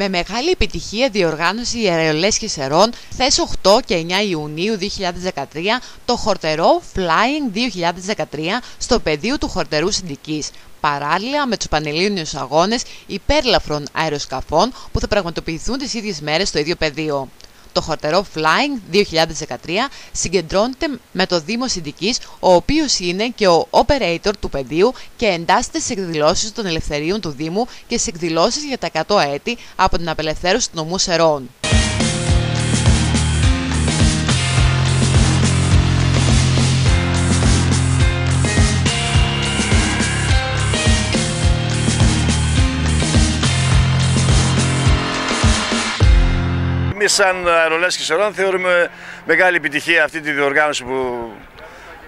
Με μεγάλη επιτυχία διοργάνωσε η Αερολές Χεσερών στις 8 και 9 Ιουνίου 2013 το χορτερό Flying 2013 στο πεδίο του χορτερού Συντικής, παράλληλα με τους πανελλήνιους αγώνες υπέρλαφρων αεροσκαφών που θα πραγματοποιηθούν τις ίδιες μέρες στο ίδιο πεδίο. Το χορτερό Flying 2013 συγκεντρώνεται με το Δήμο Συντικής, ο οποίος είναι και ο operator του πεδίου και εντάσσεται στις εκδηλώσεις των ελευθερίων του Δήμου και στις εκδηλώσεις για τα 100 έτη από την απελευθέρωση του νομού Σερών. Εμείς σαν Αερολές Χεσερών θεωρούμε μεγάλη επιτυχία αυτή τη διοργάνωση που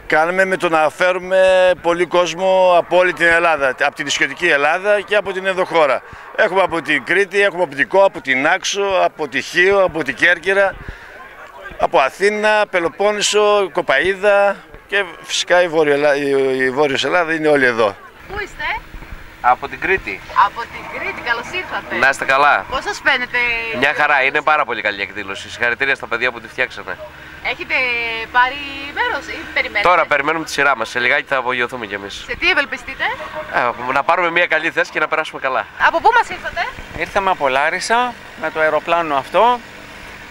κάνουμε με το να φέρουμε πολύ κόσμο από όλη την Ελλάδα, από την νησιωτική Ελλάδα και από την ενδοχώρα. Έχουμε από την Κρήτη, έχουμε από την Κο, από την Άξο, από τη Χίο, από την Κέρκυρα, από Αθήνα, Πελοπόννησο, Κοπαΐδα και φυσικά η Βόρειος Ελλάδα είναι όλοι εδώ. Πού είστε? Από την Κρήτη. Από την Κρήτη, καλώς ήρθατε. Να είστε καλά. Πώς σας φαίνεται? Μια χαρά, είναι πάρα πολύ καλή εκδήλωση. Συγχαρητήρια στα παιδιά που τη φτιάξανε. Έχετε πάρει μέρος ή περιμένετε? Τώρα περιμένουμε τη σειρά μας. Σε λιγάκι θα απογειωθούμε κι εμείς. Σε τι ευελπιστείτε? Να πάρουμε μια καλή θέση και να περάσουμε καλά. Από πού μας ήρθατε? Ήρθαμε από Λάρισα με το αεροπλάνο αυτό,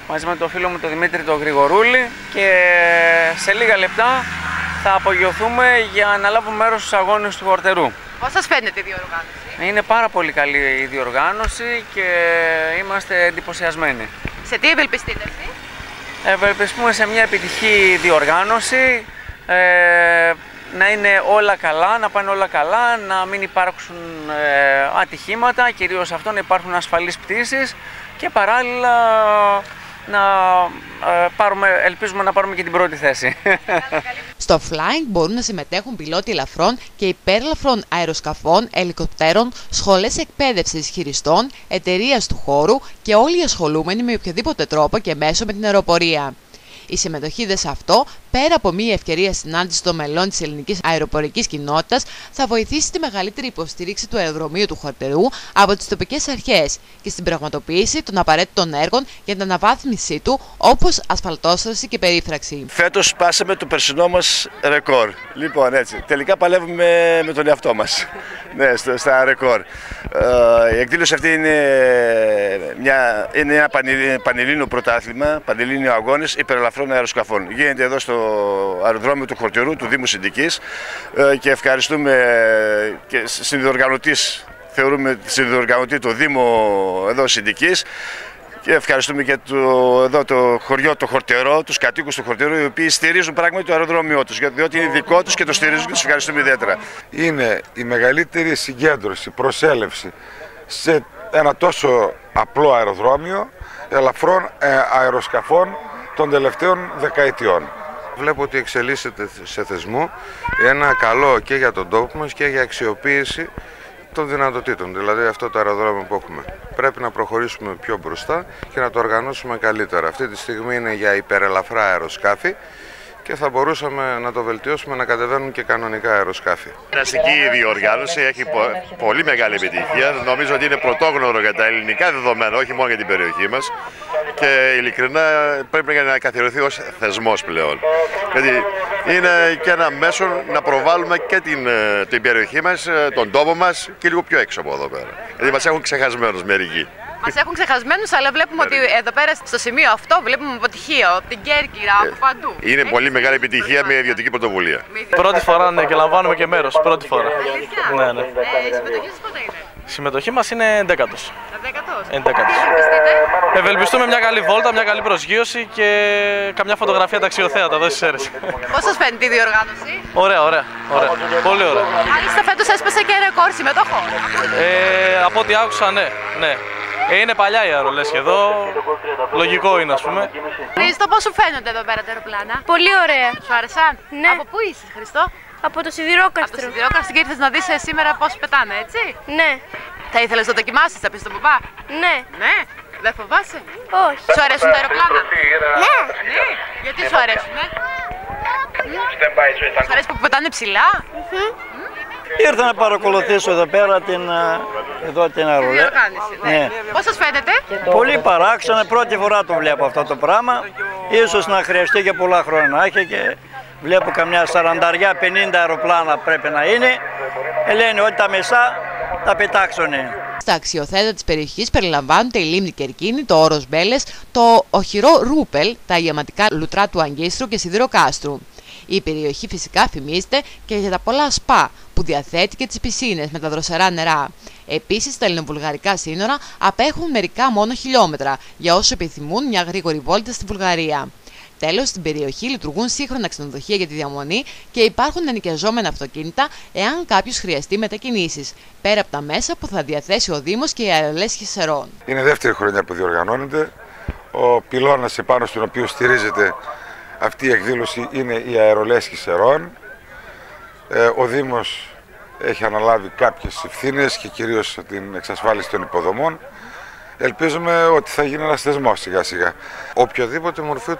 μαζί με τον φίλο μου τον Δημήτρη τον Γρηγορούλη, και σε λίγα λεπτά θα απογειωθούμε για να λάβουμε μέρος στους αγώνες του χορτερού. Πώς σας φαίνεται η διοργάνωση? Είναι πάρα πολύ καλή η διοργάνωση και είμαστε εντυπωσιασμένοι. Σε τι ευελπιστείτε εσείς? Ευελπιστούμε σε μια επιτυχή διοργάνωση, να είναι όλα καλά, να πάνε όλα καλά, να μην υπάρξουν ατυχήματα, κυρίως αυτό, να υπάρχουν ασφαλείς πτήσεις και παράλληλα ελπίζουμε να πάρουμε και την πρώτη θέση. Στο Flying μπορούν να συμμετέχουν πιλότοι ελαφρών και υπέρλαφρων αεροσκαφών, ελικοπτέρων, σχολές εκπαίδευσης χειριστών, εταιρείας του χώρου και όλοι οι ασχολούμενοι με οποιοδήποτε τρόπο και μέσο με την αεροπορία. Η συμμετοχή σε αυτό, πέρα από μια ευκαιρία συνάντηση των μελών της ελληνικής αεροπορικής κοινότητας, θα βοηθήσει τη μεγαλύτερη υποστήριξη του αεροδρομίου του χορτερού από τις τοπικές αρχές και στην πραγματοποίηση των απαραίτητων έργων για την αναβάθμιση του, όπως ασφαλτόστρωση και περίφραξη. Φέτος σπάσαμε το περσινό μας ρεκόρ. Λοιπόν, έτσι. Τελικά παλεύουμε με τον εαυτό μας. Ναι, στα ρεκόρ. Η εκδήλωση αυτή είναι ένα πανελλήνιο πρωτάθλημα, πανελλήνιο αγώνες υπερελαφρών αεροσκαφών. Γίνεται εδώ στο αεροδρόμιο του χορτερού του Δήμου Συντικής και ευχαριστούμε και θεωρούμε συνδιοργανωτή το Δήμο εδώ Συντικής. Και ευχαριστούμε και το χωριό, το χορτερό, τους κατοίκους του χορτερού, οι οποίοι στηρίζουν πράγματι το αεροδρόμιό τους, διότι είναι δικό τους και το στηρίζουν και τους ευχαριστούμε ιδιαίτερα. Είναι η μεγαλύτερη συγκέντρωση, προσέλευση σε ένα τόσο απλό αεροδρόμιο ελαφρών αεροσκαφών των τελευταίων δεκαετιών. Βλέπω ότι εξελίσσεται σε θεσμό ένα καλό και για τον τόπο μας και για αξιοποίηση των δυνατοτήτων, δηλαδή αυτό το αεροδρόμιο που έχουμε. Πρέπει να προχωρήσουμε πιο μπροστά και να το οργανώσουμε καλύτερα. Αυτή τη στιγμή είναι για υπερελαφρά αεροσκάφη και θα μπορούσαμε να το βελτιώσουμε να κατεβαίνουν και κανονικά αεροσκάφη. Η αστική διοργάνωση έχει πολύ μεγάλη επιτυχία. Νομίζω ότι είναι πρωτόγνωρο για τα ελληνικά δεδομένα, όχι μόνο για την περιοχή μας. Και ειλικρινά πρέπει να καθιερωθεί ως θεσμός πλέον. Γιατί είναι και ένα μέσο να προβάλλουμε και την περιοχή μας, τον τόπο μας και λίγο πιο έξω από εδώ πέρα. Γιατί μας έχουν ξεχασμένους μερικοί. Μας έχουν ξεχασμένους, αλλά βλέπουμε ότι εδώ πέρα στο σημείο αυτό βλέπουμε αποτυχία από την Κέρκυρα, από παντού. Είναι πολύ μεγάλη επιτυχία με ιδιωτική πρωτοβουλία. Πρώτη φορά, ναι, και λαμβάνουμε και μέρος. Πρώτη φορά. Αλήθεια? Ναι, ναι. Η συμμετοχή σας πότε είναι? Η συμμετοχή μας είναι 11ος. 11ος. Ευελπιστούμε μια καλή βόλτα, μια καλή προσγείωση και καμιά φωτογραφία ταξιοθέατα εδώ στις Σέρρες. Πώς σας φαίνεται η διοργάνωση? Ωραία, ωραία. Πολύ ωραία. Μάλιστα φέτος έσπασε και ρεκόρ συμμετοχών. Από ό,τι άκουσα, ναι. Είναι παλιά η Αερολές και εδώ, λογικό είναι, ας πούμε. Χρήστο, πώς σου φαίνονται εδώ πέρα τα αεροπλάνα? Πολύ ωραία. Σου άρεσαν? Ναι. Από πού είσαι, Χριστό? Από το Σιδηρόκαστρο. Από το Σιδηρόκαστρο και ήρθες να δεις σήμερα πώς πετάνε, έτσι? Ναι. Θα ήθελες να δοκιμάσεις, θα πεις στον παπά? Ναι. Ναι. Δεν φοβάσαι? Όχι. Σου αρέσουν τα αεροπλάνα? Ναι. Ναι. Γιατί σου αρέσουν, Σου αρέσει που πετάνε ψηλά? Ήρθα να παρακολουθήσω εδώ πέρα την αερολέ. Ναι. Πώς σας φαίνεται? Πολύ παράξενο, πρώτη φορά το βλέπω αυτό το πράγμα. Ίσως να χρειαστεί και πολλά χρόνια να έχει και βλέπω καμιά 40-50 αεροπλάνα πρέπει να είναι. Λένε ότι τα μισά τα πετάξουν. Στα αξιοθέατα της περιοχής περιλαμβάνονται η λίμνη Κερκίνη, το όρος Μπέλες, το οχυρό Ρούπελ, τα ιαματικά λουτρά του Αγκίστρου και Σιδηροκάστρου. Η περιοχή φυσικά φημίζεται και για τα πολλά σπα που διαθέτει και τις πισίνες με τα δροσερά νερά. Επίσης, τα ελληνοβουλγαρικά σύνορα απέχουν μερικά μόνο χιλιόμετρα για όσους επιθυμούν μια γρήγορη βόλτα στη Βουλγαρία. Τέλος, στην περιοχή λειτουργούν σύγχρονα ξενοδοχεία για τη διαμονή και υπάρχουν ενοικιαζόμενα αυτοκίνητα εάν κάποιος χρειαστεί μετακινήσεις, πέρα από τα μέσα που θα διαθέσει ο Δήμος και οι αερολές Χυσερών. Είναι δεύτερη χρονιά που διοργανώνεται. Ο πυλώνας επάνω στον οποίο στηρίζεται αυτή η εκδήλωση είναι οι αερολές Χυσερών. Ο Δήμος έχει αναλάβει κάποιες ευθύνες και κυρίως την εξασφάλιση των υποδομών. Ελπίζουμε ότι θα γίνει ένας θεσμός σιγά σιγά. Οποιαδήποτε μορφή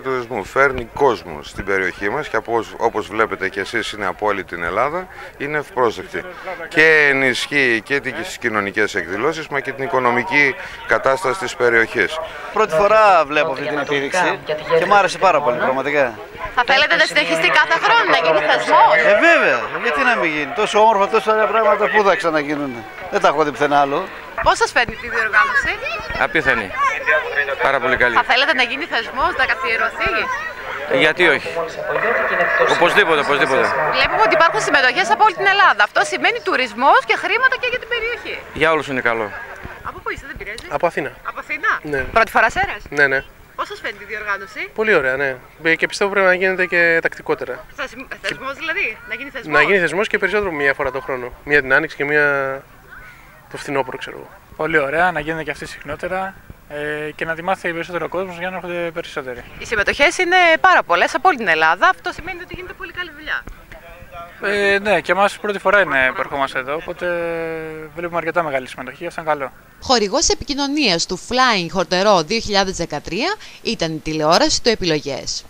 τουρισμού φέρνει κόσμο στην περιοχή μας και όπως βλέπετε και εσείς είναι από όλη την Ελλάδα, είναι ευπρόσδεκτη. Και ενισχύει και τις κοινωνικές εκδηλώσεις μα και την οικονομική κατάσταση της περιοχής. Πρώτη φορά βλέπω αυτή την επίδειξη και μου άρεσε πάρα πολύ πραγματικά. Θα θέλετε να συνεχιστεί κάθε χρόνο, να γίνει θεσμός? Βέβαια, γιατί να μην γίνει. Τόσο όμορφα, τόσο ωραία πράγματα που θα ξαναγίνουν. Δεν τα έχω δει πουθενά άλλο. Πώς σας φέρνει τη διοργάνωση? Απίθανη. Πάρα πολύ καλή. Θα θέλετε να γίνει θεσμός, να καθιερωθεί? Γιατί όχι. Οπωσδήποτε. Βλέπουμε ότι υπάρχουν συμμετοχές από όλη την Ελλάδα. Αυτό σημαίνει τουρισμός και χρήματα και για την περιοχή. Για όλους είναι καλό. Από πού είστε, δεν πειράζει? Από Αθήνα. Από Αθήνα? Ναι. Πρώτη φορά Σέρρας? Ναι. Πώς σας φαίνεται η διοργάνωση? Πολύ ωραία, ναι. Και πιστεύω πρέπει να γίνεται και τακτικότερα. Θεσμός δηλαδή, να γίνει θεσμός? Να γίνει θεσμός και περισσότερο μία φορά το χρόνο. Μία την Άνοιξη και μία το φθινόπωρο, ξέρω εγώ. Πολύ ωραία, να γίνεται και αυτή συχνότερα και να τη μάθει περισσότερο κόσμο για να έρχονται περισσότεροι. Οι συμμετοχές είναι πάρα πολλές από όλη την Ελλάδα. Αυτό σημαίνει ότι γίνεται πολύ καλή δουλειά. Ναι, και εμάς πρώτη φορά είναι που ερχόμαστε εδώ, οπότε βλέπουμε αρκετά μεγάλη συμμετοχή, αυτό είναι καλό. Χορηγός επικοινωνίας του Flying Χορτερό 2013 ήταν η τηλεόραση του Επιλογές.